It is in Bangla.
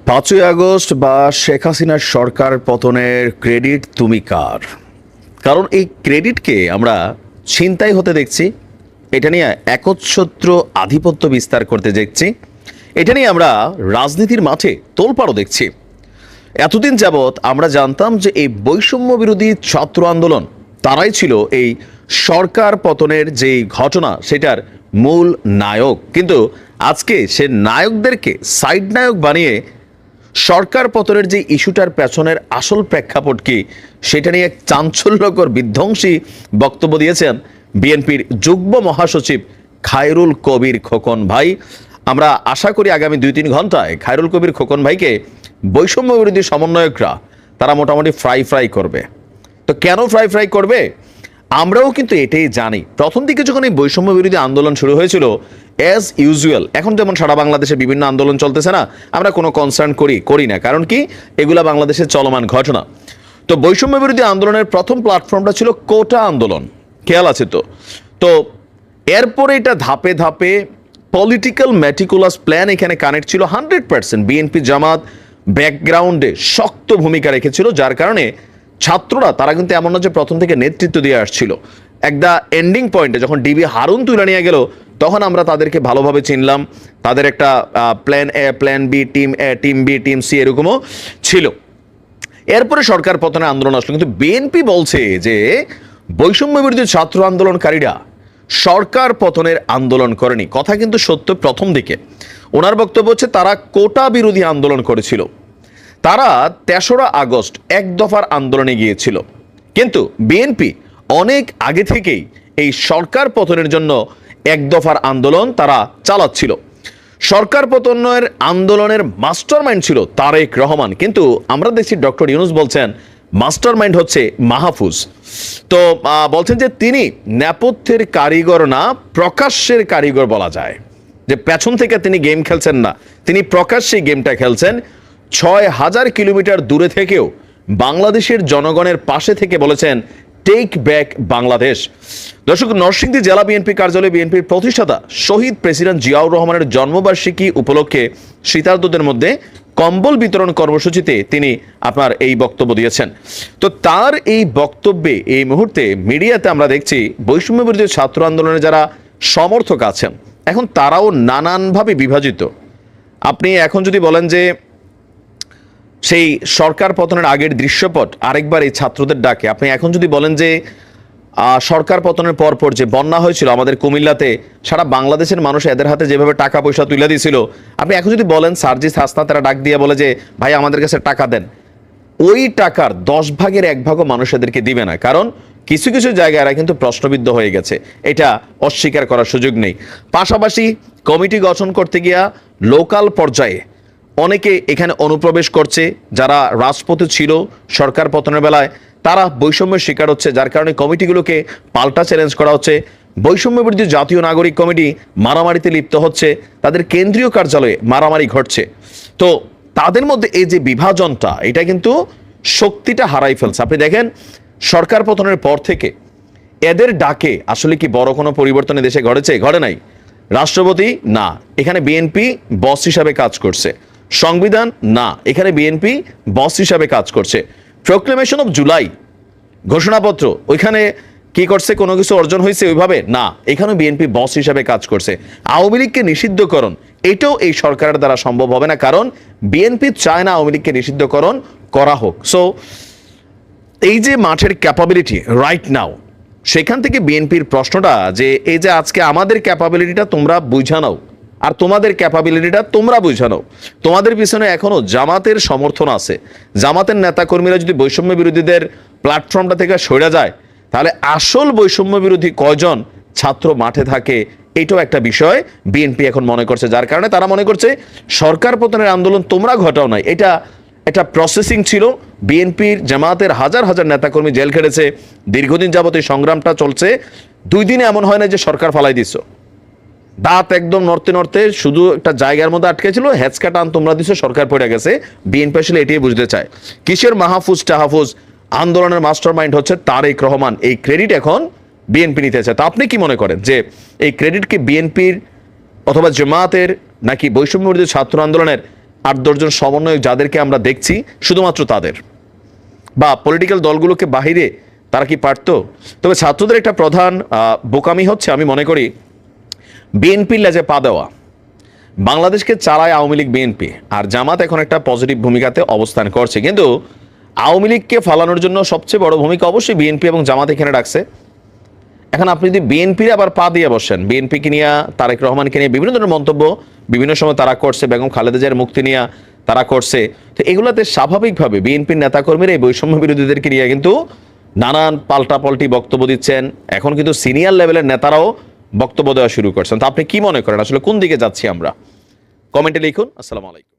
5ই আগস্ট বা শেখ হাসিনার সরকার পতনের ক্রেডিট তুমি কার? কারণ এই ক্রেডিটকে আমরা ছিনতাই হতে দেখছি, এটা নিয়ে একচ্ছত্র আধিপত্য বিস্তার করতে দেখছি, এটা নিয়ে আমরা রাজনীতির মাঠে তোলপাড়ও দেখছি। এতদিন যাবৎ আমরা জানতাম যে এই বৈষম্য বিরোধী ছাত্র আন্দোলন তারাই ছিল এই সরকার পতনের যেই ঘটনা সেটার মূল নায়ক, কিন্তু আজকে সে নায়কদেরকে সাইড নায়ক বানিয়ে সরকার পতনের যে ইস্যুটার পেছনের আসল প্রেক্ষাপট কি সেটা নিয়ে এক চাঞ্চল্যকর বিধ্বংসী বক্তব্য দিয়েছেন বিএনপির যুগ্ম মহাসচিব খায়রুল কবির খোকন ভাই। আমরা আশা করি আগামী 2-3 ঘন্টায় খায়রুল কবির খোকন ভাইকে বৈষম্য বিরোধী সমন্বয়করা তারা মোটামুটি ফ্রাই করবে। তো কেন ফ্রাই করবে? আমরাও কিন্তু এটাই জানি। প্রথম দিকে যখন এই বৈষম্য বিরোধী আন্দোলন শুরু হয়েছিল, অ্যাজ ইউজুয়াল এখন যেমন সারা বাংলাদেশে বিভিন্ন আন্দোলন চলতেছে না, আমরা কোনো কনসার্ন করি না, কারণ কি এগুলা বাংলাদেশের চলমান ঘটনা। তো বৈষম্য বিরোধী আন্দোলনের প্রথম প্ল্যাটফর্মটা ছিল কোটা আন্দোলন, খেয়াল আছে তো? তো এরপরে এটা ধাপে ধাপে পলিটিক্যাল ম্যাটিকুলাস প্ল্যান এখানে কানেক্ট ছিল 100%। বিএনপি জামাত ব্যাকগ্রাউন্ডে শক্ত ভূমিকা রেখেছিল, যার কারণে ছাত্ররা তারা কিন্তু এমন না যে প্রথম থেকে নেতৃত্ব দিয়ে আসছিল। একটা এন্ডিং পয়েন্টে যখন ডিবি হারুন তুলে নিয়ে গেল তখন আমরা তাদেরকে ভালোভাবে চিনলাম। তাদের একটা plan A, plan B, team B, team C এরকমও ছিল। এরপরে সরকার পতনের আন্দোলন আসলো, কিন্তু বিএনপি বলছে যে বৈষম্য বিরোধী ছাত্র আন্দোলনকারীরা সরকার পতনের আন্দোলন করেনি। কথা কিন্তু সত্য। প্রথম দিকে ওনার বক্তব্য হচ্ছে তারা কোটা বিরোধী আন্দোলন করেছিল, তারা 3রা আগস্ট এক দফার আন্দোলনে গিয়েছিল, কিন্তু বিএনপি অনেক আগে থেকেই এই সরকার পতনের জন্য এক দফার আন্দোলন তারা চালাচ্ছিল। সরকার পতনের আন্দোলনের মাস্টারমাইন্ড ছিল তারেক রহমান, কিন্তু আমরা দেখছি ডক্টর ইউনূস বলছেন মাস্টারমাইন্ড হচ্ছে মাহফুজ। তো বলছেন যে তিনি নেপথ্যের কারিগর না, প্রকাশ্যের কারিগর বলা যায়, যে পেছন থেকে তিনি গেম খেলছেন না, তিনি প্রকাশ্যে গেমটা খেলছেন। 6000 কিলোমিটার দূরে থেকেও বাংলাদেশের জনগণের পাশে থেকে বলেছেন টেক ব্যাক বাংলাদেশ। দর্শক, নরসিংদী জেলা বিএনপি কার্যালয়ে বিএনপির প্রতিষ্ঠাতা শহীদ প্রেসিডেন্ট জিয়াউর রহমানের জন্মবার্ষিকী উপলক্ষে শীতার্তদের মধ্যে কম্বল বিতরণ কর্মসূচিতে তিনি আপনার এই বক্তব্য দিয়েছেন। তো তার এই বক্তব্যে এই মুহূর্তে মিডিয়াতে আমরা দেখছি বৈষম্য বিরোধী ছাত্র আন্দোলনে যারা সমর্থক আছেন এখন তারাও নানানভাবে বিভাজিত। আপনি এখন যদি বলেন যে সেই সরকার পতনের আগের দৃশ্যপট আরেকবার এই ছাত্রদের ডাকে, আপনি এখন যদি বলেন যে সরকার পতনের পরপর যে বন্যা হয়েছিল আমাদের কুমিল্লাতে, সারা বাংলাদেশের মানুষ এদের হাতে যেভাবে টাকা পয়সা তুলে দিয়েছিল, আপনি এখন যদি বলেন সার্জিস হাসনাত তারা ডাক দিয়ে বলে যে ভাই আমাদের কাছে টাকা দেন, ওই টাকার 10 ভাগের 1 ভাগও মানুষ এদেরকে দিবে না। কারণ কিছু কিছু জায়গায় এরা কিন্তু প্রশ্নবিদ্ধ হয়ে গেছে, এটা অস্বীকার করার সুযোগ নেই। পাশাপাশি কমিটি গঠন করতে গিয়া লোকাল পর্যায়ে অনেকে এখানে অনুপ্রবেশ করছে, যারা রাজপথে ছিল সরকার পতনের বেলায় তারা বৈষম্যের শিকার হচ্ছে, যার কারণে কমিটিগুলোকে পাল্টা চ্যালেঞ্জ করা হচ্ছে। বৈষম্য বিরোধী জাতীয় নাগরিক কমিটি মারামারিতে লিপ্ত হচ্ছে, তাদের কেন্দ্রীয় কার্যালয়ে মারামারি ঘটছে। তো তাদের মধ্যে এই যে বিভাজনটা, এটা কিন্তু শক্তিটা হারাই ফেলছে। আপনি দেখেন সরকার পতনের পর থেকে এদের ডাকে আসলে কি বড় কোনো পরিবর্তন দেশে ঘটে নাই? রাষ্ট্রপতি না, এখানে বিএনপি বস হিসাবে কাজ করছে। সংবিধান না, এখানে বিএনপি বস হিসাবে কাজ করছে। প্রোক্লেমেশন অফ জুলাই ঘোষণাপত্র, ওইখানে কি করছে? কোনো কিছু অর্জন হয়েছে ওইভাবে না, এখানে বিএনপি বস হিসাবে কাজ করছে। আওয়ামী লীগকে নিষিদ্ধকরণ, এটাও এই সরকারের দ্বারা সম্ভব হবে না, কারণ বিএনপি চায় না আওয়ামী লীগকে নিষিদ্ধকরণ করা হোক। সো এই যে মাঠের ক্যাপাবিলিটি রাইট নাও, সেখান থেকে বিএনপির প্রশ্নটা যে এই যে আজকে আমাদের ক্যাপাবিলিটিটা তোমরা বুঝা নাও আর তোমাদের ক্যাপাবিলিটিটা তোমরা বুঝা নাও। তোমাদের পিছনে এখনো জামাতের সমর্থন আছে। জামাতের নেতাকর্মীরা যদি বৈষম্য বিরোধীদের প্ল্যাটফর্মটা থেকে সরে যায়, তাহলে আসল বৈষম্য বিরোধী কয়জন ছাত্র মাঠে থাকে, এটাও একটা বিষয় বিএনপি এখন মনে করছে, যার কারণে তারা মনে করছে সরকার পতনের আন্দোলন তোমরা ঘটাও নাই, এটা একটা প্রসেসিং ছিল। বিএনপির জামাতের হাজার হাজার নেতাকর্মী জেল খেটেছে, দীর্ঘদিন যাবত এই সংগ্রামটা চলছে। 2 দিনে এমন হয় না যে সরকার ফালাই দিছো, দাঁত একদম নড়তে শুধু একটা জায়গার মধ্যে আটকে ছিল, হেঁচকা টান তোমরা দিছো, সরকার পড়ে গেছে। বিএনপি আসলে এটাই বুঝতে চায়। কিসের মাহফুজ টাহফুজ? আন্দোলনের মাস্টারমাইন্ড হচ্ছে তারেক রহমান। এই ক্রেডিট এখন বিএনপি নিতে চায়। তা আপনি কি মনে করেন যে এই ক্রেডিট কি বিএনপির অথবা জামাতের নাকি বৈষম্য বিরোধী ছাত্র আন্দোলনের? 8-10 জন সমন্বয়ক যাদেরকে আমরা দেখছি শুধুমাত্র তাদের, বা পলিটিক্যাল দলগুলোকে বাহিরে তারা কি পারতো? তবে ছাত্রদের একটা প্রধান বোকামি হচ্ছে, আমি মনে করি, বিএনপির লেজে পা দেওয়া। বাংলাদেশকে চালায় আওয়ামী লীগ, বিএনপি, আর জামাত এখন একটা পজিটিভ ভূমিকাতে অবস্থান করছে, কিন্তু আওয়ামী লীগকে ফালানোর জন্য সবচেয়ে বড় ভূমিকা অবশ্যই বিএনপি এবং জামাত এখানে রাখছে। এখন আপনি যদি বিএনপির আবার পা দিয়ে বসেন, বিএনপিকে নিয়ে, তারেক রহমানকে নিয়ে বিভিন্ন ধরনের মন্তব্য বিভিন্ন সময় তারা করছে, বেগম খালেদা জিয়ার মুক্তি নিয়ে তারা করছে, তো এগুলোতে স্বাভাবিকভাবে বিএনপির নেতাকর্মীরা এই বৈষম্য বিরোধীদেরকে নিয়ে কিন্তু নানান পাল্টাপাল্টি বক্তব্য দিচ্ছেন। এখন কিন্তু সিনিয়র লেভেলের নেতারাও বক্তব্য দেওয়া শুরু করছেন। তো আপনি কি মনে করেন আসলে কোন দিকে যাচ্ছি আমরা? কমেন্টে লিখুন। আসসালামু আলাইকুম।